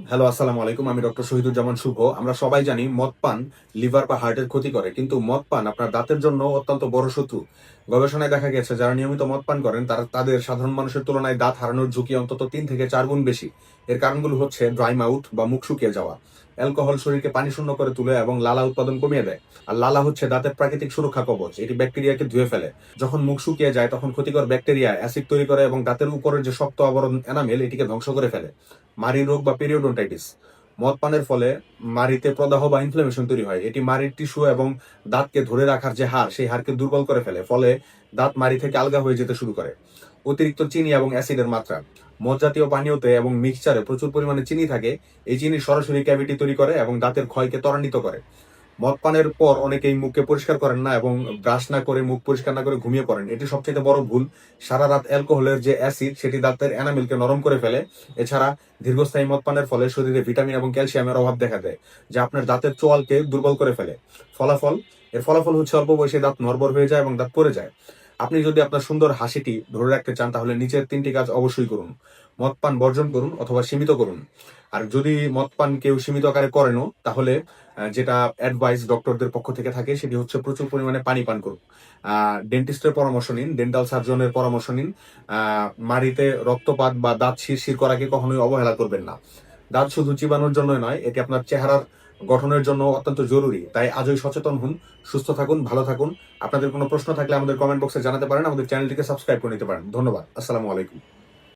Hello, আসসালামু আলাইকুম। আমি ডক্টর শহীদুজ্জামান শুভ। আমরা সবাই জানি মদ পান লিভার বা হার্টের ক্ষতি করে, কিন্তু মদ পান আপনার দাঁতের জন্য অত্যন্ত বড় শত্রু। গবেষণায় দেখা গেছে যারা নিয়মিত মদ পান করেন তাদের সাধারণ মানুষের তুলনায় দাঁত হারানোর ঝুঁকি অন্তত 3 থেকে 4 গুণ বেশি। এর কারণগুলো হচ্ছে ড্রাই মাউথ বা মুখ শুকিয়ে যাওয়া, অ্যালকোহল শরীরকে পানি শূন্য করে তুলে এবং লালা উৎপাদন কমিয়ে দেয়। আর লালা হচ্ছে দাঁতের প্রাকৃতিক সুরক্ষা কবচ, এটি ব্যাকটেরিয়াকে ধুয়ে ফেলে। যখন মুখ শুকিয়ে যায় তখন ক্ষতিকর ব্যাকটেরিয়া অ্যাসিড তৈরি করে এবং দাঁতের উপরের যে শক্ত আবরণ এনামেল এটিকে ধ্বংস করে ফেলে। মাড়ি রোগ বা পেরিওডন্টাইটিস, মদ পানের ফলে মাড়িতে প্রদাহ বা ইনফ্লামেশন তৈরি হয়। এটি মাড়ির টিস্যু এবং দাঁতকে ধরে রাখার যে হাড়, সেই হাড়কে দুর্বল করে ফেলে, ফলে দাঁত মাড়ি থেকে আলগা হয়ে যেতে শুরু করে। অতিরিক্ত চিনি এবং অ্যাসিডের মাত্রা, মদ জাতীয় পানীয়তে এবং মিক্সচারে প্রচুর পরিমাণে চিনি থাকে। এই চিনি সরাসরি ক্যাভিটি তৈরি করে এবং দাঁতের ক্ষয়কে ত্বরান্বিত করে। মদ পানের পর অনেকেই মুখকে পরিষ্কার করেন না এবং ব্রাশ না করে, মুখ পরিষ্কার না করে ঘুমিয়ে পড়েন। এটি সবচেয়ে বড় ভুল। সারা রাত অ্যালকোহলের যে অ্যাসিড সেটি দাঁতের এনামেলকে নরম করে ফেলে। এছাড়া দীর্ঘস্থায়ী মদ পানের ফলে শরীরে ভিটামিন এবং ক্যালসিয়ামের অভাব দেখা দেয়, যা আপনার দাঁতের চোয়ালকে দুর্বল করে ফেলে। ফলাফল, এর ফলাফল হচ্ছে অল্প বয়সে দাঁত নড়বড় হয়ে যায় এবং দাঁত পড়ে যায়। আপনি যদি আপনার সুন্দর হাসিটি ধরে রাখতে চান তাহলে নিচের 3টি কাজ অবশ্যই করুন: মদ পান বর্জন করুন অথবা সীমিত করুন। আর যদি মদ পান কেউ সীমিত আকারে করেনও, তাহলে যেটা অ্যাডভাইস ডক্টরদের পক্ষ থেকে থাকে সেটি হচ্ছে প্রচুর পরিমাণে পানি পান করুন। ডেন্টিস্টের পরামর্শ নিন, ডেন্টাল সার্জনের পরামর্শ নিন। মাড়িতে রক্তপাত বা দাঁত শিরশির করাকে কখনোই অবহেলা করবেন না। দাঁত শুধু চিবানোর জন্য নয়, এটি আপনার চেহারার গঠনের জন্য অত্যন্ত জরুরি। তাই আজই সচেতন হন, সুস্থ থাকুন, ভালো থাকুন। আপনাদের কোনো প্রশ্ন থাকলে আমাদের কমেন্ট বক্সে জানাতে পারেন, আমাদের চ্যানেলটিকে সাবস্ক্রাইব করে নিতে পারেন। ধন্যবাদ। আসসালামু আলাইকুম।